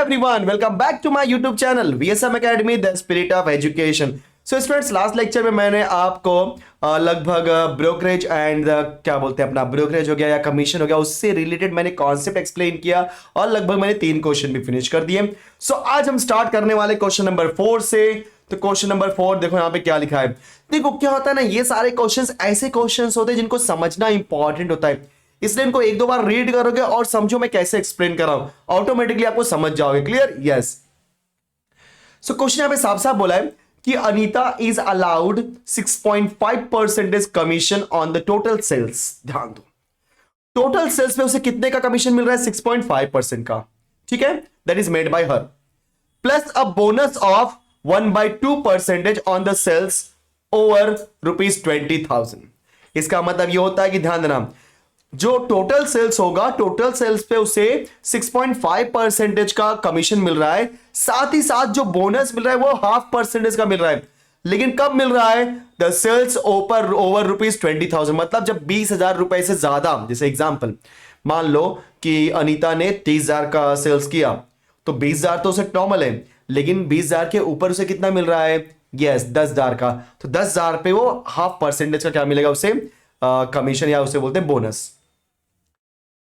everyone, welcome back to my YouTube channel VSM Academy, the spirit of education. So students, last lecture में मैंने आपको लगभग brokerage and क्या बोलते हैं अपना ब्रोकरेज हो गया या कमीशन हो गया, उससे रिलेटेड मैंने कॉन्सेप्ट एक्सप्लेन किया और लगभग मैंने 3 क्वेश्चन भी फिनिश कर दिए। सो आज हम स्टार्ट करने वाले क्वेश्चन नंबर 4 से। तो क्वेश्चन नंबर 4 देखो यहाँ पे क्या लिखा है। देखो क्या होता है ना, ये सारे क्वेश्चंस ऐसे क्वेश्चंस होते हैं जिनको समझना इंपॉर्टेंट होता है, इसलिए इनको एक दो बार रीड करोगे और समझो मैं कैसे एक्सप्लेन कर रहा हूं, ऑटोमेटिकली आपको समझ जाओगे। क्लियर? यस। सो क्वेश्चन यहां पे साफ साफ बोला है कि Anita is allowed 6.5% commission on the total sales. ध्यान दो, टोटल सेल्स पे उसे कितने का कमीशन मिल रहा है? 6.5% का। ठीक है, that is made by her, plus a bonus of 1/2% on the sales over ₹20,000। इसका मतलब यह होता है कि ध्यान देना, जो टोटल सेल्स होगा, टोटल सेल्स पे उसे 6.5% का कमीशन मिल रहा है, साथ ही साथ जो बोनस मिल रहा है वो 0.5% का मिल रहा है। लेकिन कब मिल रहा है? द सेल्स ओवर ₹20,000, मतलब जब 20,000 रुपए से ज्यादा, जैसे एग्जांपल मान लो कि अनीता ने 30,000 का सेल्स किया, तो 20,000 तो उसे नॉर्मल है, लेकिन 20,000 के ऊपर उसे कितना मिल रहा है? यस, 10,000 का। तो 10,000 पे वो 0.5% का क्या मिलेगा उसे? कमीशन, या उसे बोलते हैं बोनस।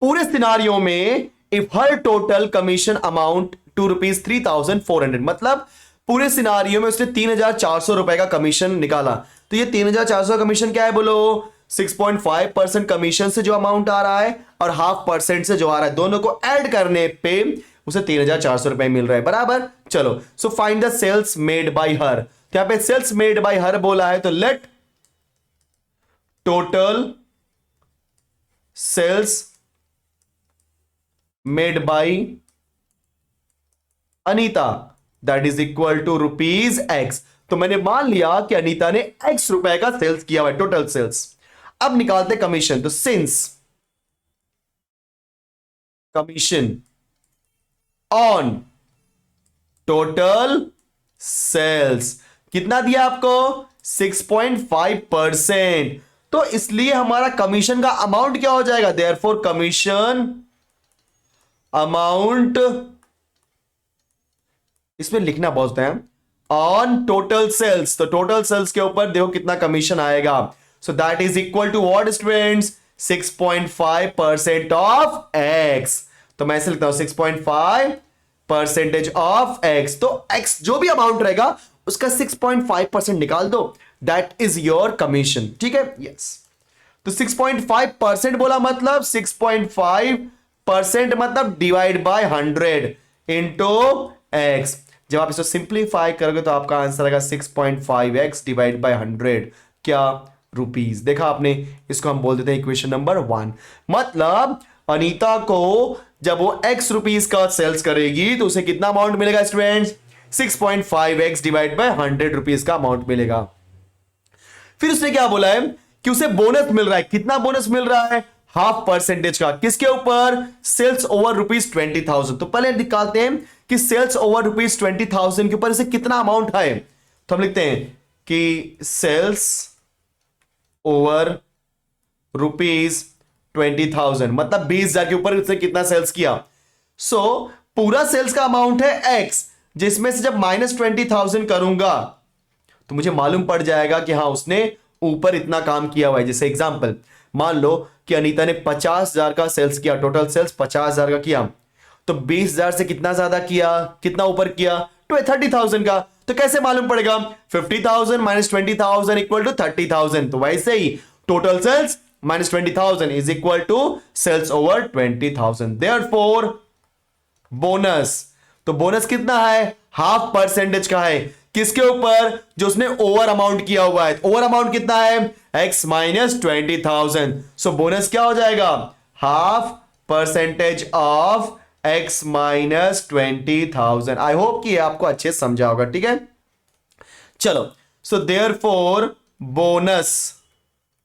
पूरे सिनारियो में if her total commission amount to ₹3,400, मतलब पूरे सिनारियो में उसने 3,400 रुपए का कमीशन निकाला। तो ये 3,400 कमीशन क्या है बोलो? 6.5% कमीशन से जो अमाउंट आ रहा है और 0.5% से जो आ रहा है, दोनों को ऐड करने पे उसे 3,400 रुपए मिल रहा है। बराबर। चलो, so find the sales made by her. तो यहां पे सेल्स मेड बाय हर बोला है, तो let total sales made by Anita that is equal to ₹X। तो मैंने मान लिया कि अनीता ने X रुपए का सेल्स किया हुआ है, टोटल सेल्स। अब निकालते कमीशन। तो since commission on total sales कितना दिया आपको? 6.5%। तो इसलिए हमारा कमीशन का अमाउंट क्या हो जाएगा? देयरफॉर कमीशन अमाउंट, इसमें लिखना बहुत है, ऑन टोटल सेल्स। तो टोटल सेल्स के ऊपर देखो कितना कमीशन आएगा। So that is equal to what students? 6.5% of X। तो मैं ऐसे लिखता हूं 6.5% ऑफ X। तो X जो भी अमाउंट रहेगा उसका 6.5% निकाल दो, दैट इज योर कमीशन। ठीक है? यस। तो 6.5% बोला, मतलब 6.5% मतलब डिवाइड बाय 100 इंटू X। जब आप इसको सिंप्लीफाई करोगे तो आपका आंसर आएगा 6.5x डिवाइड बाय 100, क्या? रुपीस। देखा आपने, इसको हम बोल देते हैं इक्वेशन नंबर 1। मतलब अनीता को जब वो x रुपीस का सेल्स करेगी तो उसे कितना अमाउंट मिलेगा students? 6.5x divide by 100 rupees का अमाउंट मिलेगा। फिर उसने क्या बोला है कि उसे बोनस मिल रहा है। कितना बोनस मिल रहा है? 0.5% का। किसके ऊपर? Sales over ₹20,000। तो पहले निकालते हैं कि सेल्स ओवर ₹20,000 के ऊपर इसे कितना अमाउंट है। तो हम लिखते हैं कि सेल्स ओवर ₹20,000 मतलब 20,000 के ऊपर उसने कितना सेल्स किया। सो पूरा सेल्स का अमाउंट है X, जिसमें से जब -20,000 करूंगा तो मुझे मालूम पड़ जाएगा कि हाँ उसने ऊपर इतना काम किया हुआ है। जैसे एग्जांपल मान लो कि अनीता ने 50,000 का सेल्स किया, टोटल सेल्स 50,000 का किया, तो 20,000 से कितना ज्यादा किया, कितना ऊपर किया? 30,000 का। तो कैसे मालूम पड़ेगा? 50,000 माइनस 20,000 इक्वल टू 30,000। तो वैसे ही total sales minus 20,000 is equal to sales over 20,000। Therefore bonus, तो बोनस कितना है? 0.5% का है। किसके ऊपर? जो उसने ओवर अमाउंट किया हुआ है। ओवर अमाउंट कितना है? X minus 20,000। सो बोनस क्या हो जाएगा? 0.5% of X minus 20,000। I hope कि आपको अच्छे समझा होगा। ठीक है, चलो। सो देयरफॉर बोनस,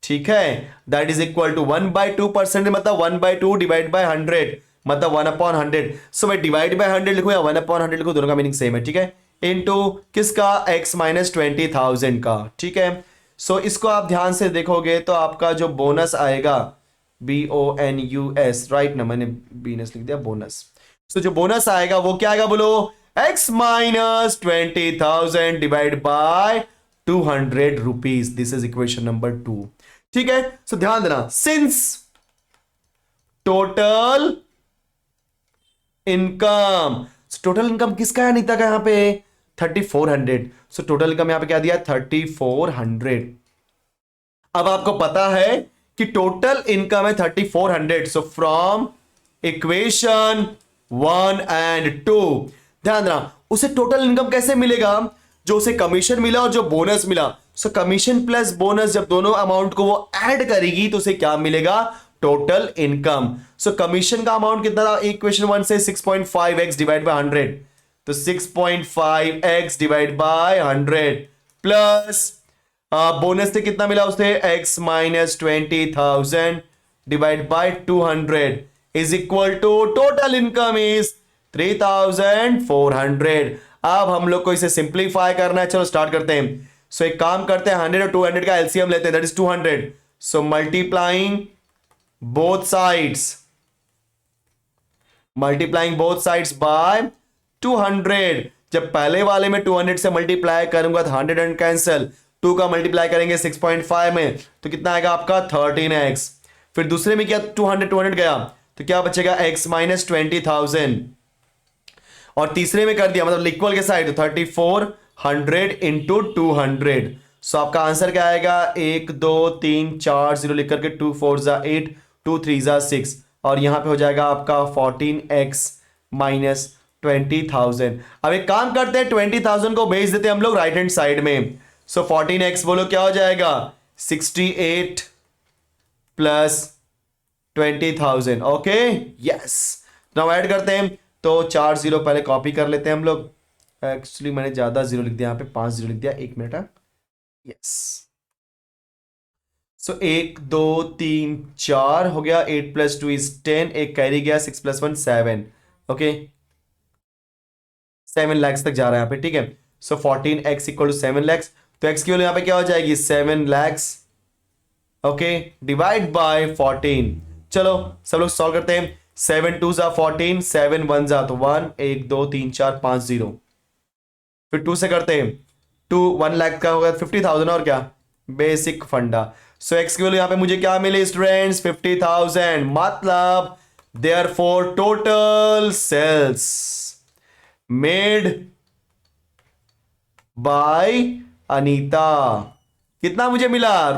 ठीक है, दैट इज इक्वल टू 1/2%, मतलब 1/2 डिवाइड बाय 100, मतलब 1/100। सो मैं डिवाइड बाय 100 लिखूं या 1/100 लिखूं, दोनों का मीनिंग सेम है। ठीक है, इनटू किसका? X माइनस 20,000 का। ठीक है, सो इसको आप ध्यान से देखोगे तो आपका जो बोनस आएगा, BONUS, राइट ना, मैंने बीनस लिख दिया, बोनस। सो जो बोनस आएगा वो क्या आएगा बोलो, x minus 20,000 divide by 200 rupees. This is equation number 2। ठीक है, सो ध्यान देना, since total income, total income किसका है नीता का यहां पे 3400, सो टोटल इनकम यहां पे क्या दिया 3400। अब आपको पता है कि टोटल इनकम है 3400, सो फ्रॉम इक्वेशन 1 एंड 2 ध्यान देना, उसे टोटल इनकम कैसे मिलेगा, जो उसे कमीशन मिला और जो बोनस मिला, सो कमीशन प्लस बोनस जब दोनों अमाउंट को वो ऐड करेगी तो उसे क्या मिलेगा, टोटल इनकम। सो कमीशन का अमाउंट कितना था इक्वेशन 1 से 6.5x डिवाइड बाय 100, तो 6.5x divide by 100 plus bonus से कितना मिला उसे x minus 20,000 divide by 200 is equal to total income is 3,400। अब हम लोग को इसे सिंप्लीफाई करना है, चलो स्टार्ट करते हैं। सो एक काम करते हैं 100 और 200 का एलसीएम लेते हैं, that is 200। So multiplying both sides, multiplying both sides by 200। जब पहले वाले में 200 से मल्टीप्लाई करूंगा तो 100 कैंसिल, 2 का मल्टीप्लाई करेंगे 6.5 में तो कितना आएगा आपका 13x। फिर दूसरे में क्या 200 गया तो क्या बचेगा x माइनस 20,000, और तीसरे में कर दिया मतलब इक्वल के साइड तो 3400 इंटू 200। सो आपका आंसर क्या आएगा 1 2 3 4 0 लिख करके 2 4 जा 8 2 3 जा 6, और यहां पे हो जाएगा आपका 14x माइनस 20,000। अब एक काम करते हैं 20,000 को भेज देते हैं हम लोग राइट हैंड साइड में। सो 14x बोलो क्या हो जाएगा 68 plus 20,000। Okay yes, now add करते हैं तो 4 0 पहले कॉपी कर लेते हैं हम लोग। एक्चुअली मैंने ज्यादा जीरो लिख दिया, यहाँ पे 5 0 लिख दिया, 1 मिनट है। यस, सो 1 2 3 4 हो गया, 8 प्लस 2 इज 10, एक कैरी गया, 6 प्लस 1 7। ओके 7 lakhs तक जा रहा है यहाँ पे, ठीक है। सो 14x इक्वल टू 7 lakhs, तो x की वैल्यू यहाँ पे क्या हो जाएगी 7 lakhs। ओके डिवाइड बाय 14, चलो सब लोग सॉल्व करते हैं। 7 2 जा 14, 7 1 जा तो 1, 1 2 3 4 5 0, फिर 2 से करते हैं 2 1 लाख का होगा 50,000, और क्या बेसिक फंडा। सो x की वैल्यू यहाँ पे मुझे क्या मिली स्टूडेंट्स 50,000, मतलब therefore total sales made by Anita कितना मुझे मिला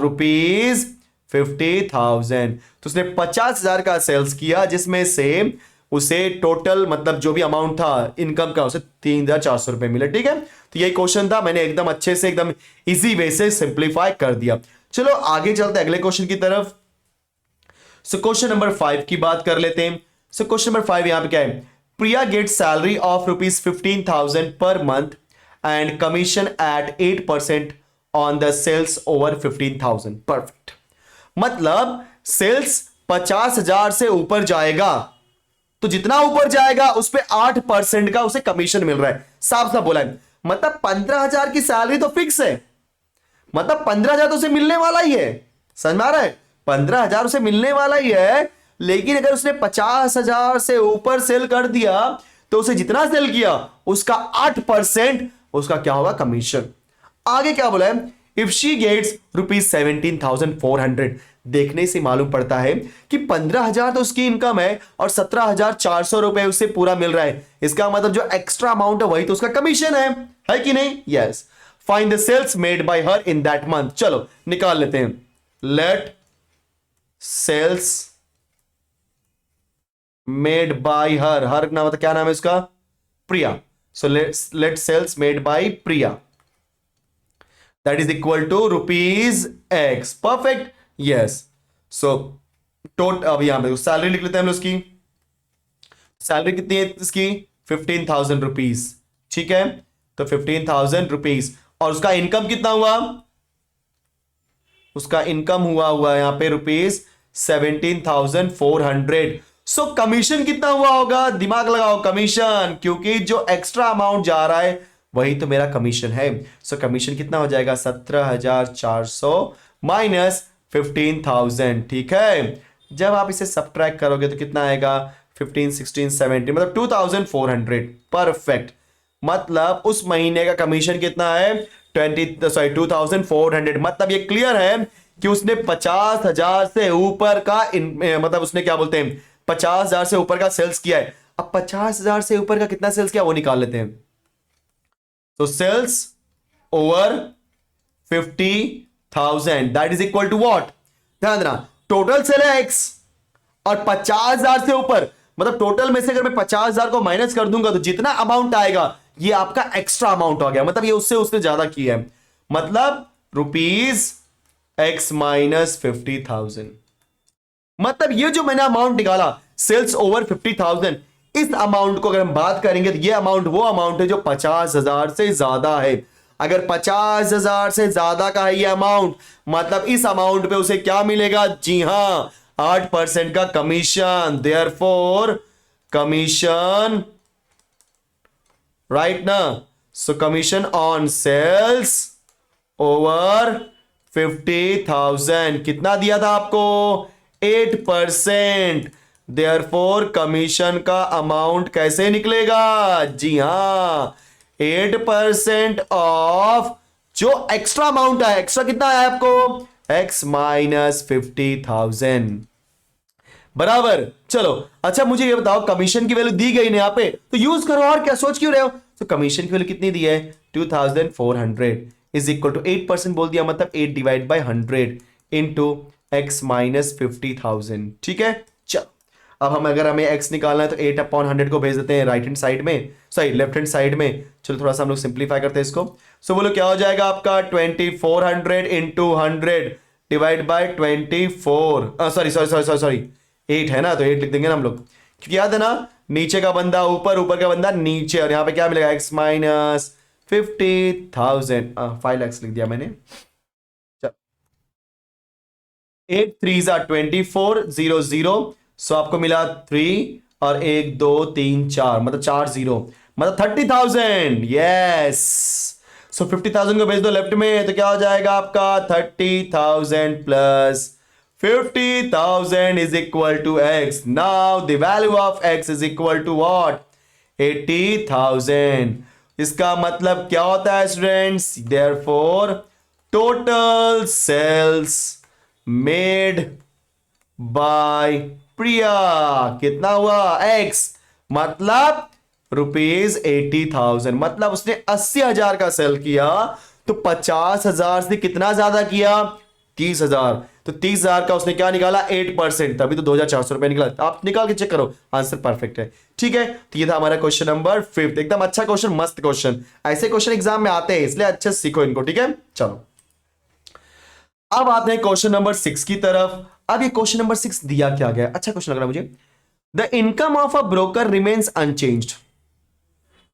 ₹50,000। तो उसने 50,000 का सेल्स किया, जिसमें से उसे टोटल मतलब जो भी अमाउंट था इनकम का उसे 3,400 रुपए मिले। ठीक है, तो यही क्वेश्चन था, मैंने एकदम अच्छे से एकदम इजी वे से सिंप्लीफाई कर दिया। चलो आगे चलते हैं अगले क्वेश्चन की तरफ। सो क्वेश्चन नंबर 5 की बात कर लेते हैं। सो क्वेश्चन नंबर 5 यहां पे क्या है, प्रिया get salary of ₹15,000 per month and commission at 8% on the sales over 15,000। Perfect, मतलब सेल्स 50,000 से ऊपर जाएगा तो जितना ऊपर जाएगा उस पे 8% का उसे कमीशन मिल रहा है। साफ साफ बोला है, मतलब 15,000 की सैलरी तो फिक्स है, मतलब 15,000 तो उसे मिलने वाला ही है। समझ में आ रहा है, 15,000 उसे मिलने वाला ही है, लेकिन अगर उसने 50,000 से ऊपर सेल कर दिया तो उसे जितना सेल किया उसका 8% उसका क्या होगा कमीशन। आगे क्या बोला है, इफ शी गेट्स ₹17,400, देखने से मालूम पड़ता है कि 15,000 तो उसकी इनकम है और 17,400 रुपए उससे पूरा मिल रहा है। इसका मतलब जो एक्स्ट्रा अमाउंट है वही तो उसका कमीशन है कि नहीं। Yes, find the sales made by her in that month. चलो निकाल लेते हैं, let sales made by her, her नाम मतलब क्या नाम है उसका Priya. So let sales made by Priya that is equal to ₹x। perfect, yes। so अब यहां पे सैलरी लिख लेते हैं हम लोग, उसकी सैलरी कितनी है इसकी 15,000 रुपीज। ठीक है, तो 15,000 रुपीज, और उसका इनकम कितना हुआ, उसका इनकम हुआ यहां पे ₹17,400। सो कमीशन कितना हुआ होगा, दिमाग लगाओ, कमीशन, क्योंकि जो एक्स्ट्रा अमाउंट जा रहा है वही तो मेरा कमीशन है। सो कमीशन कितना हो जाएगा 17,400 माइनस 15,000। ठीक है, जब आप इसे सब्ट्रैक्ट करोगे तो कितना आएगा 15, 16, 17 मतलब 2400। परफेक्ट। मतलब उस महीने का कमीशन कितना है? 2400। मतलब ये क्लियर है कि उसने 50,000 से ऊपर का मतलब उसने क्या बोलते हैं 50,000 से ऊपर का सेल्स किया है। अब 50,000 से ऊपर का कितना सेल्स किया वो निकाल लेते हैं। तो sales over 50,000 that is equal to what? ध्यान देना, टोटल सेल है एक्स और 50,000 से ऊपर, मतलब टोटल में से अगर मैं 50,000 को माइनस कर दूंगा तो जितना अमाउंट आएगा ये आपका एक्स्ट्रा अमाउंट हो गया। मतलब ये उससे उसने ज्यादा किया है, मतलब रुपीज एक्स माइनस 50,000। मतलब ये जो मैंने अमाउंट निकाला सेल्स ओवर 50,000, इस अमाउंट को अगर हम बात करेंगे तो ये अमाउंट वो अमाउंट है जो 50,000 से ज्यादा है। अगर 50,000 से ज्यादा का है ये अमाउंट, मतलब इस अमाउंट पे उसे क्या मिलेगा? जी हां, 8% का कमीशन। देयरफॉर कमीशन, राइट ना? So commission on sales over 50,000 कितना दिया था आपको? 8%। देयरफॉर कमीशन का अमाउंट कैसे निकलेगा? जी हां, 8% ऑफ जो एक्स्ट्रा अमाउंट है। एक्स्ट्रा कितना है आपको? एक्स माइनस 50,000 बराबर। चलो अच्छा मुझे ये बताओ, कमीशन की वैल्यू दी गई ना यहां पे, तो यूज करो, और क्या सोच क्यों रहे हो? तो कमीशन की वैल्यू कितनी दी है? 2400 इज इक्वल टू 8% बोल दिया, मतलब 8 divide by 100 into x minus 50,000। ठीक है, चलो अब हम अगर हमें x निकालना है तो 8/100 को भेज देते हैं राइट हैंड साइड में, सॉरी लेफ्ट हैंड साइड में। चलो थोड़ा सा हम लोग सिंप्लीफाई करते हैं इसको। सो बोलो क्या हो जाएगा आपका? 2400 into 100 divide by 24, sorry sorry sorry sorry sorry 8 है ना, तो 8 लिख देंगे ना हम लोग, क्योंकि याद है ना नीचे का बंदा ऊपर, ऊपर का बंदा नीचे, और यहां पे क्या मिलेगा? x minus 50,000। 5 लाख लिख दिया मैंने। 8 3 2400, सो आपको मिला 3 और 1 2 3 4, मतलब 4 0, मतलब 30,000। यस, सो 50,000 को भेज दो लेफ्ट में, तो क्या हो जाएगा आपका? 30,000 plus 50,000 is equal to x. Now the value of x is equal to what? 80,000. इसका मतलब क्या होता है students? Therefore total sales made by प्रिया कितना हुआ? x, मतलब रुपीज 80,000। मतलब उसने 80,000 का सेल किया तो 50,000 से कितना ज्यादा किया? 30,000। तो 30,000 का उसने क्या निकाला? 8%, तभी तो 2,400 रुपए निकला। आप निकाल के चेक करो, आंसर परफेक्ट है। ठीक है, तो ये था हमारा क्वेश्चन नंबर 5। एकदम अच्छा क्वेश्चन, मस्त क्वेश्चन। ऐसे क्वेश्चन एग्जाम में आते हैं, इसलिए अच्छे से सीखो इनको। ठीक है, चलो अब आते हैं क्वेश्चन नंबर 6 की तरफ। अब ये क्वेश्चन नंबर 6 दिया क्या गया? अच्छा क्वेश्चन लग रहा है मुझे। The income of a broker remains unchanged.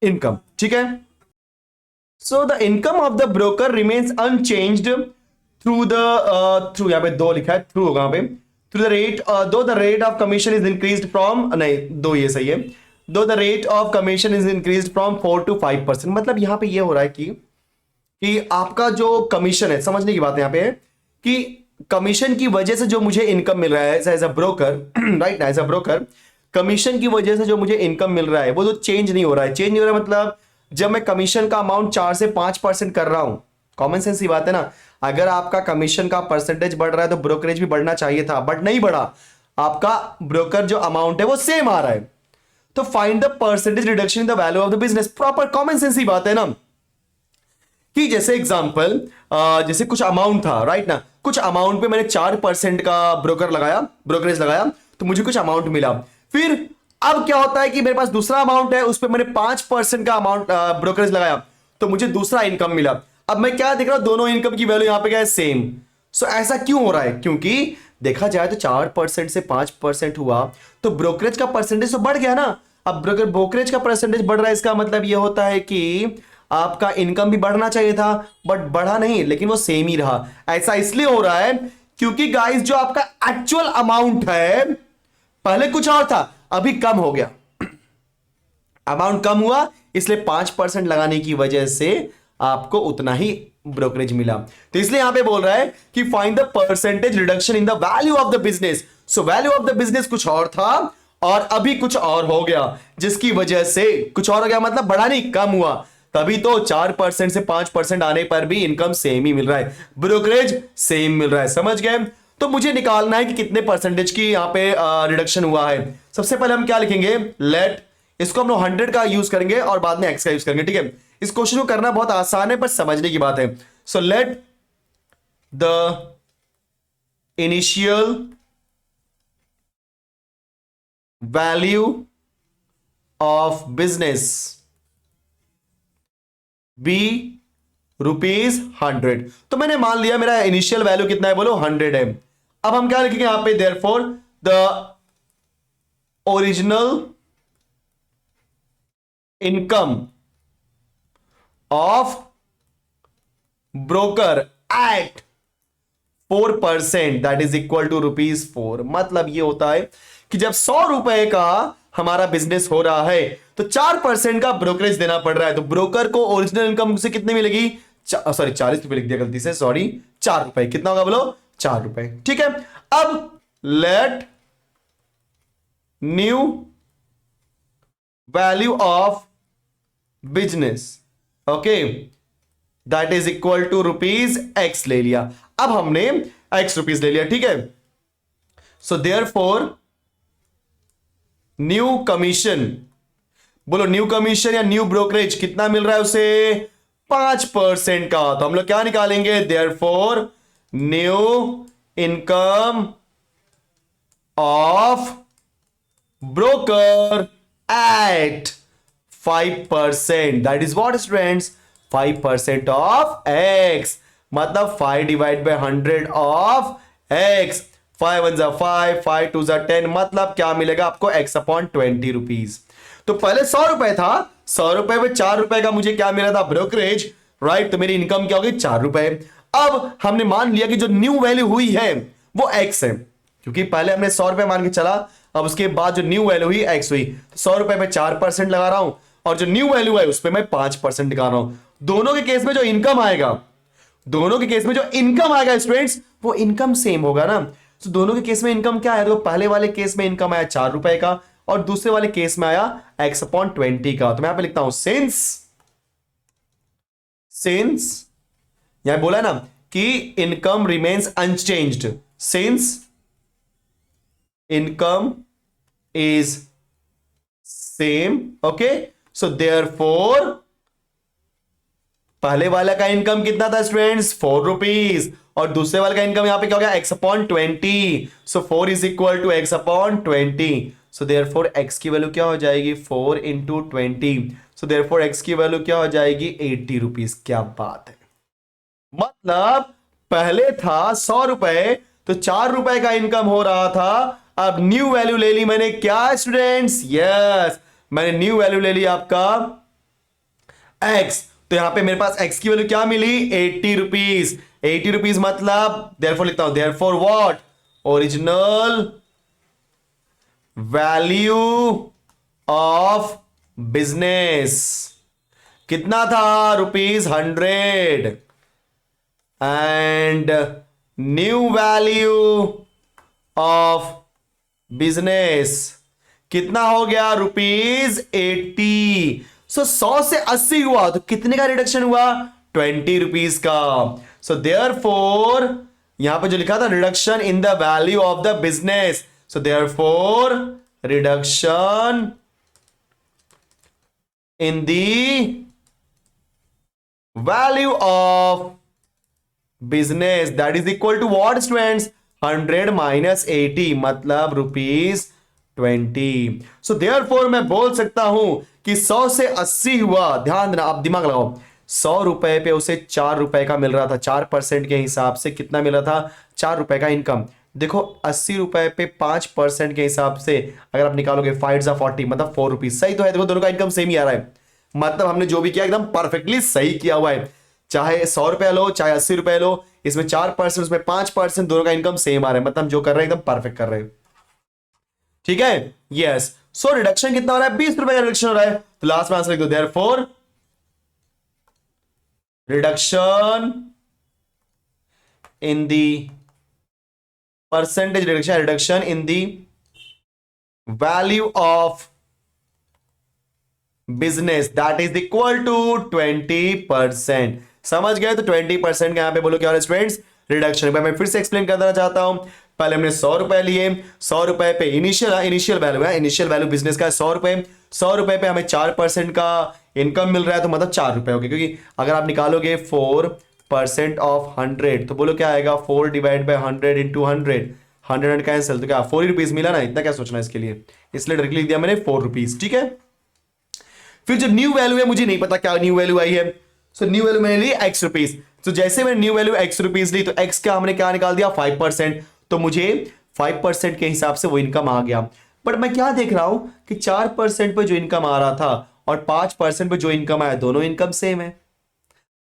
Income, ठीक है। So the income of the broker remains unchanged through the through, यहां पे 2 लिखा है, थ्रू होगा यहां पे, थ्रू द रेट, दो the rate of commission is increased from, नहीं 2 ये सही है, दो the rate of commission is increased from 4 to 5%। मतलब यहां पे ये हो रहा है कि आपका जो कमीशन है, समझने की बात है यहां पे है कि कमीशन की वजह से जो मुझे इनकम मिल रहा है एज अ ब्रोकर, राइट ना, एज अ ब्रोकर कमीशन की वजह से जो मुझे इनकम मिल रहा है वो तो चेंज नहीं हो रहा है। चेंज नहीं हो रहा है मतलब जब मैं कमीशन का अमाउंट 4 से 5% कर रहा हूं, कॉमन सेंस की बात है ना, अगर आपका कमीशन का परसेंटेज बढ़ रहा है तो ब्रोकरेज भी बढ़ना चाहिए था, बट नहीं बढ़ा। आपका ब्रोकर जो अमाउंट है वो सेम आ रहा है। तो find the percentage reduction in the value of the business. Proper common sense की बात है ना, कि जैसे एग्जांपल जैसे कुछ अमाउंट था, राइट ना, कुछ अमाउंट पे मैंने 4% का ब्रोकरेज लगाया तो मुझे कुछ अमाउंट मिला। फिर अब क्या होता है कि मेरे पास दूसरा अमाउंट है, उस पर मैंने 5% का अमाउंट ब्रोकरेज लगाया तो मुझे दूसरा इनकम मिला। अब मैं क्या देख रहा हूं, दोनों इनकम की वैल्यू यहां पे क्या है? सेम। सो ऐसा क्यों हो रहा है? क्योंकि देखा जाए तो 4% से 5% हुआ तो ब्रोकरेज का परसेंटेज तो बढ़ गया ना। अब ब्रोकरेज का परसेंटेज बढ़ रहा है, इसका मतलब यह होता है कि आपका इनकम भी बढ़ना चाहिए था, बट बढ़ा नहीं, लेकिन वो सेम ही रहा। ऐसा इसलिए हो रहा है क्योंकि गाइस जो आपका एक्चुअल अमाउंट है पहले कुछ और था, अभी कम हो गया, अमाउंट कम हुआ, इसलिए 5% लगाने की वजह से आपको उतना ही ब्रोकरेज मिला। तो इसलिए यहां पे बोल रहा है कि find the percentage reduction in the value of the business. So value of the business कुछ और था और अभी कुछ और हो गया, जिसकी वजह से कुछ और हो गया मतलब बढ़ा नहीं कम हुआ, तभी तो 4% से 5% आने पर भी इनकम सेम ही मिल रहा है, ब्रोकरेज सेम मिल रहा है। समझ गए? तो मुझे निकालना है कि कितने परसेंटेज की यहां पे रिडक्शन हुआ है। सबसे पहले हम क्या लिखेंगे, लेट, इसको हम लोग 100 का यूज करेंगे और बाद में एक्स का यूज करेंगे। ठीक है, इस क्वेश्चन को करना बहुत आसान है पर समझने की बात है। So let the initial value of business be ₹100। तो मैंने मान लिया मेरा इनिशियल वैल्यू कितना है, बोलो 100 है। अब हम क्या लिखेंगे यहां पे, therefore the original income of broker at 4% that is equal to ₹4। मतलब ये होता है कि जब 100 रुपए का हमारा बिजनेस हो रहा है तो 4% का ब्रोकरेज देना पड़ रहा है, तो ब्रोकर को ओरिजिनल इनकम से कितने मिलेगी, सॉरी 40 रुपए लिख दिया गलती से, सॉरी 4 रुपए। कितना होगा बोलो, 4 रुपए। ठीक है, अब let new value of business, okay, that is equal to ₹X ले लिया। अब हमने X रुपीज ले लिया। ठीक है, सो देयरफॉर न्यू कमीशन, बोलो न्यू कमीशन या न्यू ब्रोकरेज कितना मिल रहा है उसे, 5% का। तो हम लोग क्या निकालेंगे, therefore new income of broker at 5%, that is what students, 5% of X, मतलब 5/100 ऑफ X। 5 1 5, 5 2 10, मतलब क्या मिलेगा आपको, X/20 रुपीज। तो पहले 100 रुपए था, 100 रुपए में 4 रुपए का मुझे क्या मिला था, ब्रोकरेज, राइट। तो मेरी इनकम क्या होगी, 4 रुपए। अब हमने मान लिया कि जो न्यू वैल्यू हुई है वो X है, क्योंकि पहले हमने 100 रुपए मान के चला, अब उसके बाद जो न्यू वैल्यू हुई X हुई, तो 100 रुपए में 4% लगा रहा हूं और जो न्यू वैल्यू है उस पर मैं 5% लगा रहा हूं। दोनों के केस में जो इनकम आएगा, दोनों के केस में जो इनकम आएगा स्टूडेंट्स, वो इनकम सेम होगा ना। तो दोनों के केस में इनकम क्या है, तो पहले वाले केस में इनकम आया 4 रुपए का और दूसरे वाले केस में आया X/20 का। तो मैं यहां पे लिखता हूं सिंस यहां बोला है ना कि income remains unchanged, since income is same, okay, so therefore पहले वाला का इनकम कितना था स्टूडेंट्स, 4 रुपीज, और दूसरे वाले का इनकम यहां पे क्या हो गया, X/20, so 4 is equal to X/20, so therefore X की वैल्यू क्या हो जाएगी, 4 इंटू 20, सो देयरफॉर X की वैल्यू क्या हो जाएगी, 80 रुपीज। क्या बात है, मतलब पहले था 100 रुपए तो 4 रुपए का इनकम हो रहा था, अब न्यू वैल्यू ले ली मैंने क्या स्टूडेंट्स, यस, मैंने न्यू वैल्यू ले ली आपका X। तो यहां पे मेरे पास X की वैल्यू क्या मिली, 80 रुपीज। 80 रुपीज मतलब देयरफॉर लिखता हूं, therefore what, original value of business कितना था, ₹100, and new value of business कितना हो गया, ₹80। सो 100 से 80 हुआ तो कितने का रिडक्शन हुआ, 20 रुपीज का। सो देयरफॉर यहां पे जो लिखा था reduction in the value of the business, so therefore reduction in the value of business that is equal to what students, 100 minus 80, मतलब ₹20। सो देयरफॉर मैं बोल सकता हूं कि 100 से 80 हुआ, ध्यान देना, आप दिमाग लगाओ, 100 रुपए पे उसे 4 रुपए का मिल रहा था, 4% के हिसाब से कितना मिल रहा था, 4 रुपए का इनकम। देखो 80 रुपए पे 5% के हिसाब से अगर आप निकालोगे 5 मतलब 4 रुपीज, सही तो है। देखो दोनों का इनकम सेम ही आ रहा है, मतलब हमने जो भी किया एकदम परफेक्टली सही किया हुआ है, चाहे 100 रुपए लो चाहे 80 रुपए लो, इसमें 4% उसमें 5%, दोनों का इनकम सेम आ रहा है, मतलब हम जो कर रहे हैं एकदम परफेक्ट कर रहे हैं। ठीक है, यस। सो रिडक्शन कितना हो रहा है, 20 रुपए का रिडक्शन हो रहा है, तो लास्ट में आंसर लिख दो, therefore reduction in the percentage, reduction in the value of business that is equal to 20%। समझ गए? तो 20% का यहां पे बोलो क्या स्टूडेंट्स, रिडक्शन। मैं फिर से एक्सप्लेन करना चाहता हूं। पहले हमने 100 रुपए लिए, 100 रुपए पे इनिशियल वैल्यू है, इनिशियल वैल्यू बिजनेस का 100 रुपए, 100 रुपए पे हमें 4% का इनकम मिल रहा है, तो मतलब 4 रुपए हो गए। क्योंकि अगर आप निकालोगे 4% ऑफ 100 तो बोलो क्या आएगा, 4 डिवाइड बाई 100 इंटू 100, 100 कैंसिल, तो क्या 4 रुपीज मिला ना, इतना क्या सोचना इसके लिए, इसलिए डायरेक्टली लिख दिया मैंने 4 रुपीज। ठीक है, फिर जो न्यू वैल्यू है मुझे नहीं पता क्या न्यू वैल्यू आई है, सो न्यू वैल्यू मैंने ली एक्स रुपीज। तो जैसे मैंने न्यू वैल्यू एक्स रुपीज ली, तो एक्स का हमने क्या निकाल दिया 5%, तो मुझे 5% के हिसाब से वो इनकम आ गया। बट मैं क्या देख रहा हूं कि 4% पे जो इनकम आ रहा था और 5% पे जो इनकम आया, दोनों इनकम सेम है।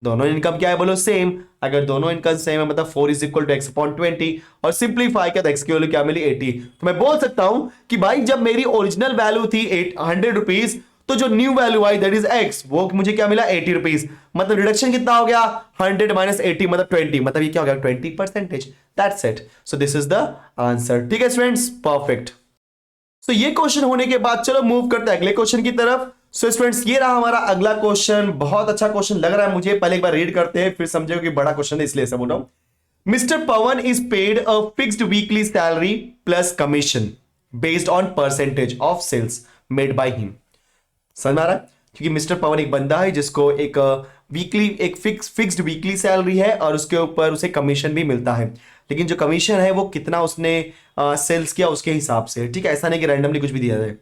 दोनों इनकम क्या है बोलो, सेम। अगर दोनों इनकम सेम है मतलब 4 is equal to x upon 20, और सिंप्लीफाई किया तो एक्स की वैल्यू क्या मिली 80। तो मैं बोल सकता हूं कि भाई जब मेरी ओरिजिनल वैल्यू थी 800 रुपीज, तो जो new value I that is x, वो मुझे क्या मिला 80 रुपीज। मतलब रिडक्शन कितना हो गया, 100 माइनस 80 मतलब 20, मतलब ये क्या हो गया 20%। That's it. So this is the answer. ठीक है स्टूडेंट्स, परफेक्ट। सो ये क्वेश्चन होने के बाद चलो मूव करते हैं अगले क्वेश्चन की तरफ। सो स्टूडेंट्स ये रहा हमारा अगला क्वेश्चन। बहुत अच्छा क्वेश्चन लग रहा है मुझे, पहले एक बार रीड करते हैं फिर समझो कि बड़ा क्वेश्चन है इसलिए ऐसा बोल रहा हूं। Mister Pawan is paid a fixed weekly salary plus commission based on percentage of sales made by him. समझ में आ रहा है? क्योंकि मिस्टर पवन एक बंदा है जिसको एक वीकली एक फिक्स्ड वीकली सैलरी है और उसके ऊपर उसे कमीशन भी मिलता है, लेकिन जो कमीशन है वो कितना उसने सेल्स किया उसके हिसाब से। ठीक है, ऐसा नहीं कि रैंडमली कुछ भी दिया जाए।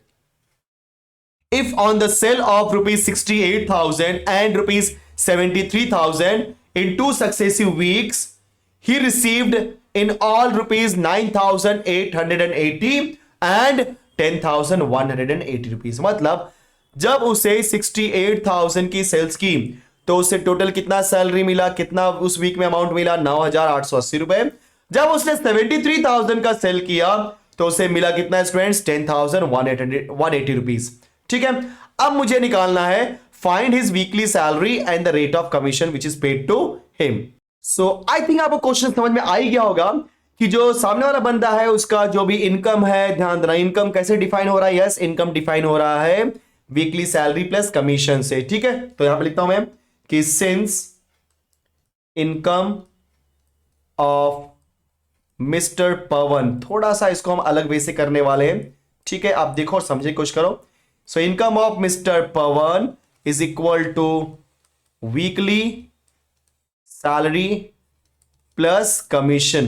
If on the sale of rupees 68,000 and rupees 73,000 in two successive weeks, he received in all rupees 9,880 and 10,180 rupees। मतलब जब उसे 68,000 की सेल्स की तो उसे टोटल कितना सैलरी मिला, कितना उस वीक में अमाउंट मिला 9,880 रुपए। जब उसने 73,000 का सेल किया तो उसे मिला कितना स्टूडेंट्स 10,180 रुपीज। ठीक है, अब मुझे निकालना है find his weekly salary and the rate of commission which is paid to him. So I think आपको क्वेश्चन समझ में आ ही गया होगा कि जो सामने वाला बंदा है उसका जो भी इनकम है, ध्यान देना इनकम कैसे डिफाइन हो रहा है। यस, इनकम डिफाइन हो रहा है वीकली सैलरी प्लस कमीशन से। ठीक है, तो यहां पे लिखता हूं मैं कि सिंस इनकम ऑफ मिस्टर पवन, थोड़ा सा इसको हम अलग वे से करने वाले हैं। ठीक है, आप देखो और समझने की कोशिश करो। So income of mister Pawan is equal to weekly salary plus commission.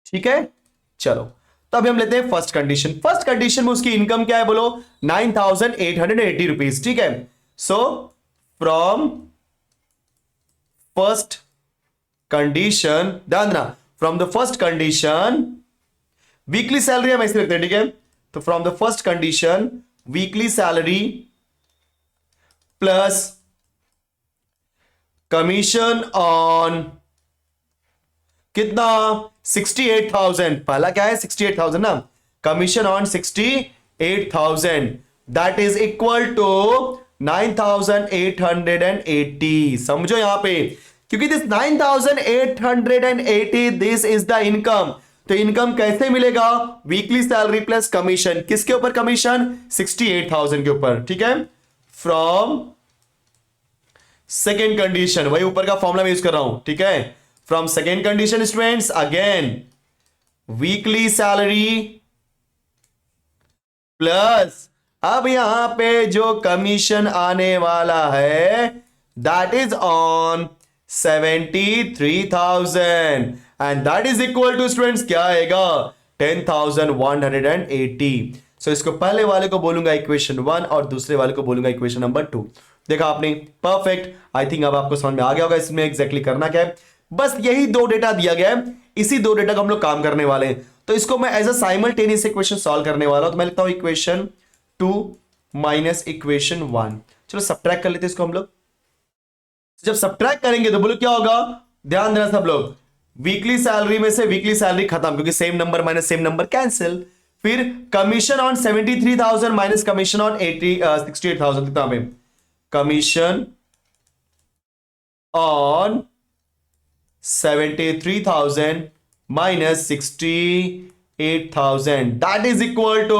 ठीक है, चलो तो अभी हम लेते हैं फर्स्ट कंडीशन। फर्स्ट कंडीशन में उसकी इनकम क्या है बोलो 9,880 रुपीज। ठीक है, सो फ्रॉम फर्स्ट कंडीशन, ध्यान देना, from the first condition weekly salary हम ऐसे रखते हैं। ठीक है, तो from the first condition weekly salary plus commission on कितना 68,000। पहला क्या है 68,000 ना, commission on 68,000 that is equal to 9,880। समझो यहां पे, क्योंकि this 9,880 this is the income. तो इनकम कैसे मिलेगा, वीकली सैलरी प्लस कमीशन। किसके ऊपर कमीशन, 68,000 के ऊपर। ठीक है, फ्रॉम सेकेंड कंडीशन, वही ऊपर का फॉर्मूला मैं यूज कर रहा हूं। ठीक है, from second condition students again weekly salary plus अब यहां पे जो कमीशन आने वाला है that is on 73,000 and that is equal to students क्या आएगा 10,180। सो इसको पहले वाले को बोलूंगा इक्वेशन 1 और दूसरे वाले को बोलूंगा इक्वेशन नंबर 2। देखा आपने, परफेक्ट। आई थिंक अब आपको समझ में आ गया होगा इसमें एग्जैक्टली करना क्या है। बस यही दो डेटा दिया गया है, इसी दो डेटा को हम लोग काम करने वाले हैं। तो इसको मैं as a simultaneous equation solve करने वाला हूं। तो मैं लिखता हूं इक्वेशन 2 माइनस इक्वेशन 1। चलो सब्ट्रैक्ट कर लेते हैं इसको हम लोग। जब सब्ट्रैक्ट करेंगे तो बोलो क्या होगा, ध्यान देना सब लोग, वीकली सैलरी में से वीकली सैलरी खत्म क्योंकि same number minus same number cancel. फिर commission on 73,000 minus commission on 68,000 कितना हमें, commission on 73,000 minus 68,000 8,000 that is equal to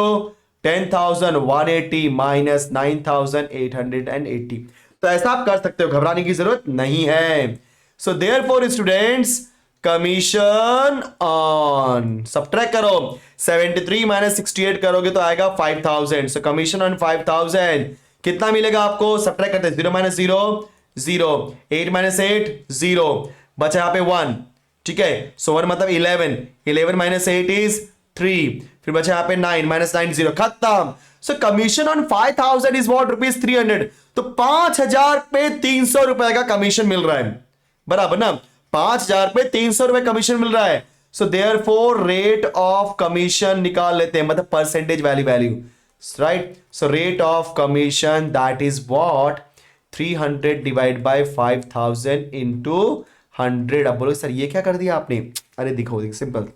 10,180 minus 9,880। तो ऐसा आप कर सकते हो, घबराने की जरूरत नहीं है। So therefore students, commission on, subtract करो, 73 माइनस 68 करोगे तो आएगा 5,000। सो कमीशन ऑन 5,000 कितना मिलेगा आपको, सब्ट्रैक्ट करते हैं, 0 माइनस 0 0, 8 माइनस 8 0, बचा यहां पे 1, ठीक है। सो 1 मतलब 11, 11 माइनस 8 इज 3, फिर बचा यहां पे 9 माइनस 9 0, खत्म। सो commission on 5,000 is what, rupees 300। तो 5,000 पे 300 रुपए का कमीशन मिल रहा है, बराबर ना, 5,000 पे 300 रुपए कमीशन मिल रहा है। So therefore rate of commission निकाल लेते हैं, मतलब percentage value, right. So rate of commission that is what, 300 divide by 5,000 into 100। अब बोलो सर ये क्या कर दिया आपने, अरे दिखो सिंपल।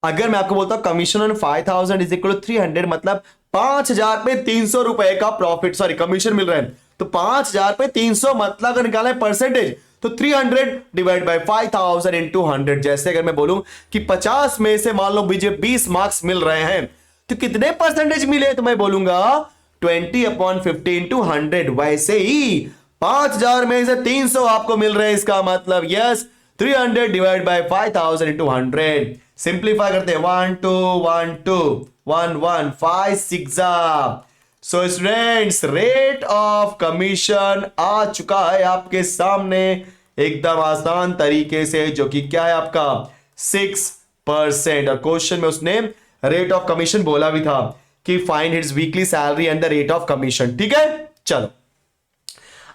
अगर मैं आपको बोलता हूं commission on 5,000 is equal to 300, मतलब 5,000 पे 300 रुपए का प्रॉफिट, सॉरी कमीशन मिल रहा है। तो 5,000 पे 300 मतलब अगर निकाला है परसेंटेज, तो 300 डिवाइड बाय 5,000 इंटू 100। जैसे अगर मैं बोलूं कि 50 में से मान लो मुझे 20 मार्क्स मिल रहे हैं, तो कितने परसेंटेज मिले, तो मैं बोलूंगा 20/50 इंटू 100। वैसे ही 5,000 में से 300 आपको मिल रहे हैं, इसका मतलब yes 300 divide by 5,000 into 100। Simplify करते हैं, 1 2 1 2 1 1 5 6। So students, rate of commission आ चुका है आपके सामने एकदम आसान तरीके से, जो कि क्या है आपका 6%। और क्वेश्चन में उसने रेट ऑफ कमीशन बोला भी था कि find his weekly salary and the rate of commission, ठीक है। चलो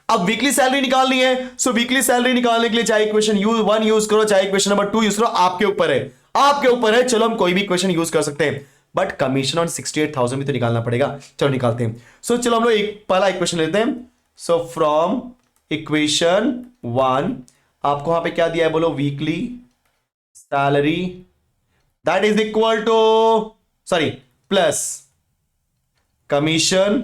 अब वीकली सैलरी निकालनी है। सो वीकली सैलरी निकालने के लिए चाहे इक्वेशन वन यूज करो, चाहे इक्वेशन नंबर 2 यूज करो, आपके ऊपर है, आपके ऊपर है। चलो हम कोई भी इक्वेशन यूज कर सकते हैं, बट कमीशन ऑन 68,000 भी तो निकालना पड़ेगा। चलो निकालते हैं। सो चलो हम लोग एक पहला इक्वेशन लेते हैं। सो फ्रॉम इक्वेशन 1 आपको वहां पे क्या दिया है, बोलो weekly salary that is equal to, sorry plus commission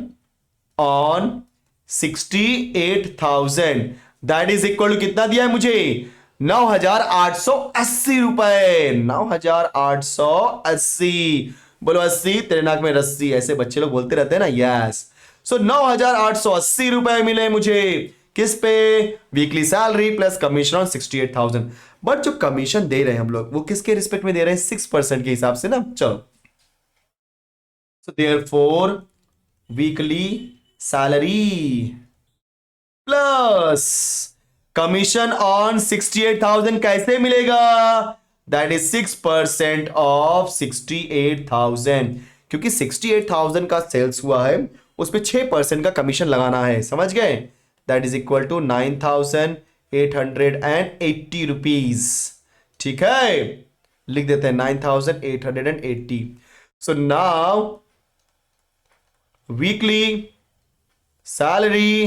on 68,000 that is equal to कितना दिया है मुझे, 9,880 रुपए, 9,880। बोलो 80, तेरे नाक में रस्सी, ऐसे बच्चे लोग बोलते रहते हैं ना, यस। सो 9,880 रुपए मिले मुझे, किस पे, weekly salary plus commission on 68,000। But जो कमीशन दे रहे हैं हम लोग, वो किसके रिस्पेक्ट में दे रहे हैं, 6% के हिसाब से ना। चलो so therefore weekly salary plus commission on 68,000 कैसे मिलेगा, दैट इज 6% ऑफ 68,000, क्योंकि 68,000 का सेल्स हुआ है, उस पर 6% का कमीशन लगाना है, समझ गए। That is equal to 9,880 rupees, ठीक है, लिख देते हैं 9,880। So now weekly salary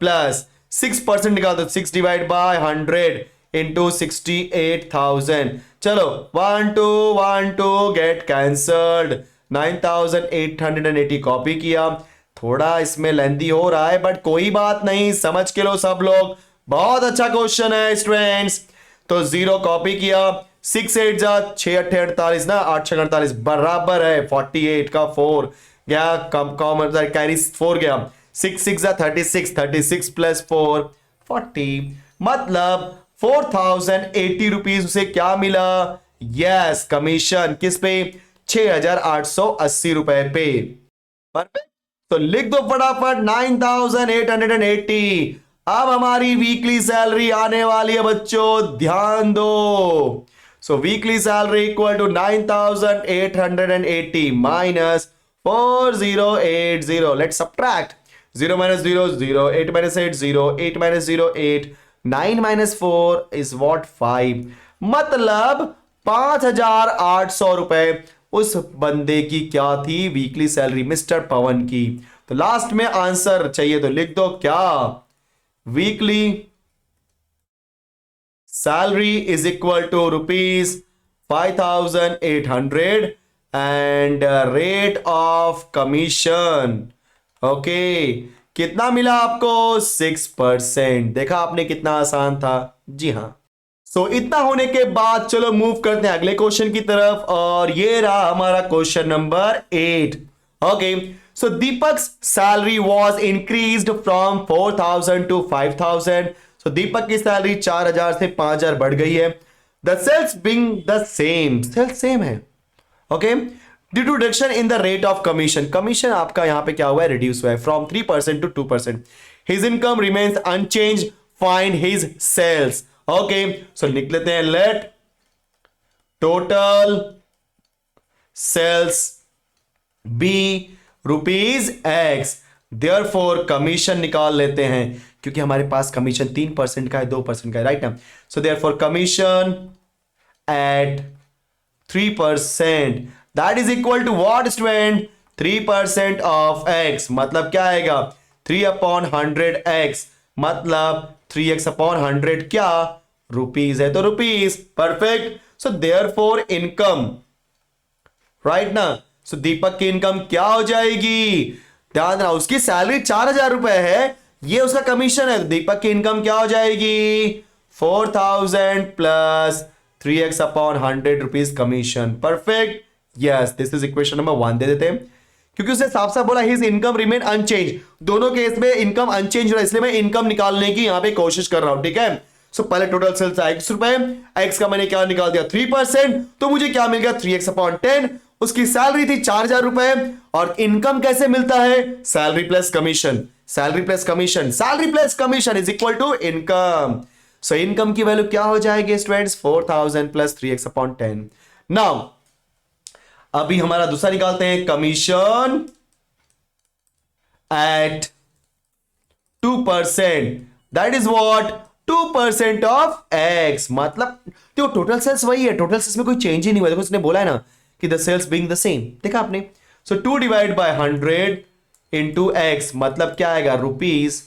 plus 6% निकाल दो, 6 डिवाइड बाय 100 इंटू 68,000। चलो 1 2 1 2 गेट कैंसल्ड, 9,880 कॉपी किया। थोड़ा इसमें लेंदी हो रहा है, बट कोई बात नहीं, समझ के लो सब लोग, बहुत अच्छा क्वेश्चन है स्टूडेंट्स। तो 0 कॉपी किया, 6 8 जा 6 8 48 ना, 8 6 48 बराबर है 48 का 4 गया, कॉमन कैरी 4 गया, 6 6 जा 36, 36 प्लस 4 40, मतलब 4,080 रुपीज उसे क्या मिला, यस कमीशन, किस पे, 6,880 रुपए पे। परफेक्ट, तो लिख दो फटाफट 9,880। अब हमारी वीकली सैलरी आने वाली है बच्चों, ध्यान दो। So weekly salary equal to 9,880 minus 4,080। Let's subtract, 0 minus 0 0, 8 minus 8 0, 8 minus 0 8, 9 minus 4 is what 5, मतलब 5,800 रुपए उस बंदे की क्या थी, वीकली सैलरी, मिस्टर पवन की। तो लास्ट में आंसर चाहिए तो लिख दो क्या, weekly salary is equal to ₹5,800 and rate of commission, okay कितना मिला आपको, 6%। देखा आपने कितना आसान था, जी हाँ। सो इतना होने के बाद चलो मूव करते हैं अगले क्वेश्चन की तरफ, और ये रहा हमारा question number 8। Okay, so Deepak's salary was increased from 4,000 to 5,000। So Deepak की सैलरी 4,000 से 5,000 बढ़ गई है। The sales being the same, sales same है। Okay, due to reduction in the rate of commission, commission आपका यहां पे क्या हुआ है, रिड्यूस हुआ है from 3% to 2%। His income remains unchanged, find his sales. Okay, so लिख लेते हैं, late total sales be ₹X। Therefore commission निकाल लेते हैं, क्योंकि हमारे पास कमीशन 3% का है, 2% का है, राइट ना। So therefore commission at 3%, that is equal to what student, 3% of x, मतलब क्या आएगा, 3/100x, मतलब 3x/100 क्या, रुपीज है तो rupees. Perfect. So therefore income, right ना, सो दीपक की इनकम क्या हो जाएगी, ध्यान रहा, उसकी सैलरी 4,000 रुपए है, ये उसका कमीशन है, तो दीपक की इनकम क्या हो जाएगी, 4,000 plus 3x/100 rupees commission. Perfect, yes, this is equation number 1 दे देते हैं, क्योंकि उसने साफ साफ बोला हिज इनकम रिमेन अनचेंज, दोनों केस में इनकम अनचेंज हो रहा है, इसलिए मैं इनकम निकालने की यहां पे कोशिश कर रहा हूं, ठीक है। सो पहले टोटल सेल्स X रुपए, X का मैंने क्या निकाल दिया 3%, तो मुझे क्या मिल गया 3x/10। उसकी सैलरी थी 4,000 रुपए, और इनकम कैसे मिलता है, salary plus commission, salary plus commission, salary plus commission is equal to income. So income की वैल्यू क्या हो जाएगी स्टूडेंट्स, 4,000 प्लस 3x/10। नाउ अभी हमारा दूसरा निकालते हैं, commission at 2%, that is what, 2% of x, मतलब तो टोटल सेल्स वही है, टोटल सेल्स में कोई चेंज ही नहीं हुआ, देखो उसने बोला है ना कि the sales being the same, देखा आपने। सो 2 डिवाइड बाय 100 इंटू x, मतलब क्या आएगा, rupees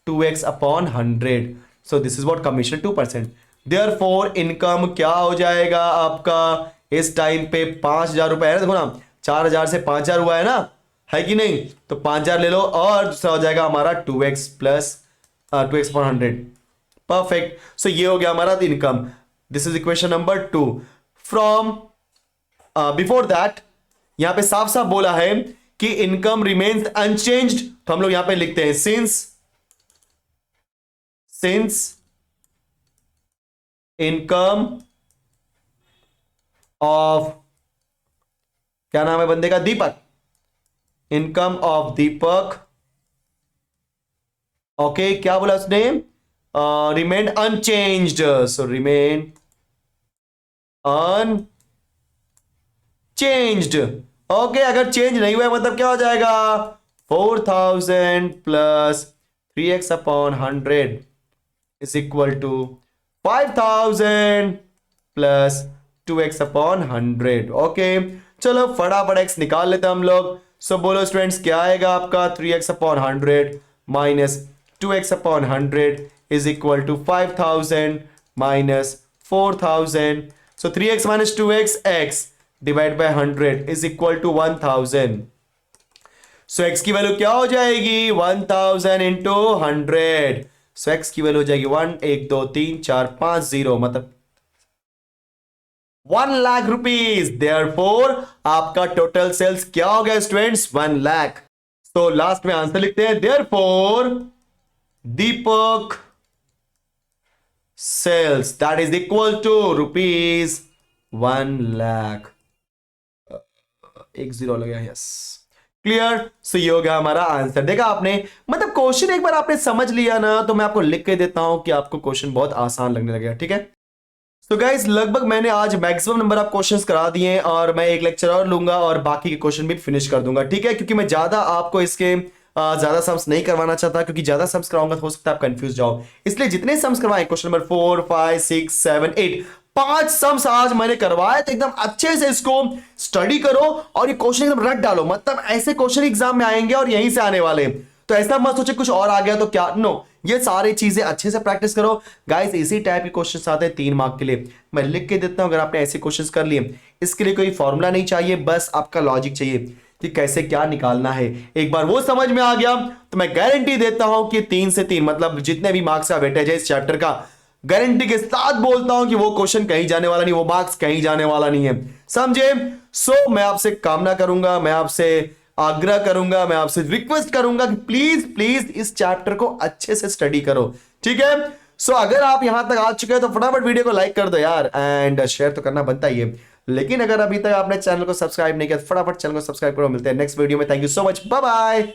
2x/100। So this is what commission 2%। Therefore income क्या हो जाएगा आपका इस टाइम पे, 5,000 रुपए है ना, देखो ना 4,000 से 5,000 हुआ है ना, है कि नहीं, तो 5,000 ले लो, और दूसरा हो जाएगा हमारा 2x प्लस 2x/100। परफेक्ट। सो ये हो गया हमारा income, this is equation number 2। From before that यहां पे साफ साफ बोला है कि इनकम रिमेन्स अनचेंज्ड, तो हम लोग यहां पे लिखते हैं सिंस इनकम ऑफ, क्या नाम है बंदे का, Deepak, income of Deepak, okay, क्या बोला उसने, remain unchanged, so remain unchanged. Okay, अगर चेंज नहीं हुआ मतलब क्या हो जाएगा, 4,000 plus 3x/100 is equal to 5,000 plus 2x/100। Okay, चलो फटाफट x निकाल लेते हैं हम लोग। सो बोलो स्टूडेंट्स, क्या आएगा आपका, 3x/100 minus 2x/100 is equal to 5,000 minus 4,000। So 3x minus 2x, x divide by 100 is equal to 1,000। So x की वैल्यू क्या हो जाएगी, 1,000 इंटू 100। सो x की वैल्यू हो जाएगी 1 1 2 3 4 5 0, मतलब 1 लाख रुपीज। देयरफॉर आपका टोटल सेल्स क्या हो गया स्टूडेंट्स, 1 लाख। तो लास्ट में आंसर लिखते हैं, therefore Deepak sales that is equal to rupees 1 lakh. 1 0 लग गया, यस, क्लियर। सो ये हो गया हमारा आंसर। देखा आपने, मतलब क्वेश्चन एक बार आपने समझ लिया ना, तो मैं आपको लिख के देता हूं कि आपको क्वेश्चन बहुत आसान लगने लगेगा, ठीक है। तो गाइस लगभग मैंने आज मैक्सिमम नंबर ऑफ क्वेश्चंस करा दिए हैं, और मैं एक लेक्चर और लूंगा और बाकी के क्वेश्चन भी फिनिश कर दूंगा, ठीक है, क्योंकि मैं ज्यादा आपको इसके ज्यादा सम्स नहीं करवाना चाहता, क्योंकि ज्यादा सम्स कराऊंगा तो हो सकता है आप कंफ्यूज जाओ, इसलिए जितने सम्स करवाए, क्वेश्चन नंबर 4 5 6 7 8, 5 सम्स आज मैंने करवाए, तो एकदम अच्छे से इसको स्टडी करो और ये क्वेश्चन एकदम रट डालो, मतलब ऐसे क्वेश्चन एग्जाम में आएंगे और यहीं से आने वाले, तो ऐसा मत सोचे कुछ और आ गया तो क्या, नो, ये सारी चीजें अच्छे से प्रैक्टिस करो गाइस। इसी टाइप के क्वेश्चंस आते हैं 3 मार्क के लिए, मैं लिख के देता हूं, अगर आपने ऐसे क्वेश्चंस कर लिए, इसके लिए कोई फॉर्मूला नहीं चाहिए, बस आपका लॉजिक चाहिए कि कैसे क्या निकालना है। एक बार वो समझ में आ गया तो मैं गारंटी देता हूं कि 3 से 3 मतलब जितने भी मार्क्स का वेटेज है इस चैप्टर का, गारंटी के साथ बोलता हूं कि वो क्वेश्चन कहीं जाने वाला नहीं, वो मार्क्स कहीं जाने वाला नहीं है, समझे। सो मैं आपसे कामना करूंगा, मैं आपसे आग्रह करूंगा, मैं आपसे रिक्वेस्ट करूंगा कि प्लीज प्लीज इस चैप्टर को अच्छे से स्टडी करो, ठीक है। सो अगर आप यहां तक आ चुके हैं तो फटाफट वीडियो को लाइक कर दो यार, एंड शेयर तो करना बनता ही है। लेकिन अगर अभी तक आपने चैनल को सब्सक्राइब नहीं किया तो फटाफट चैनल को सब्सक्राइब करो। मिलते हैं नेक्स्ट वीडियो में। Thank you so much, bye bye.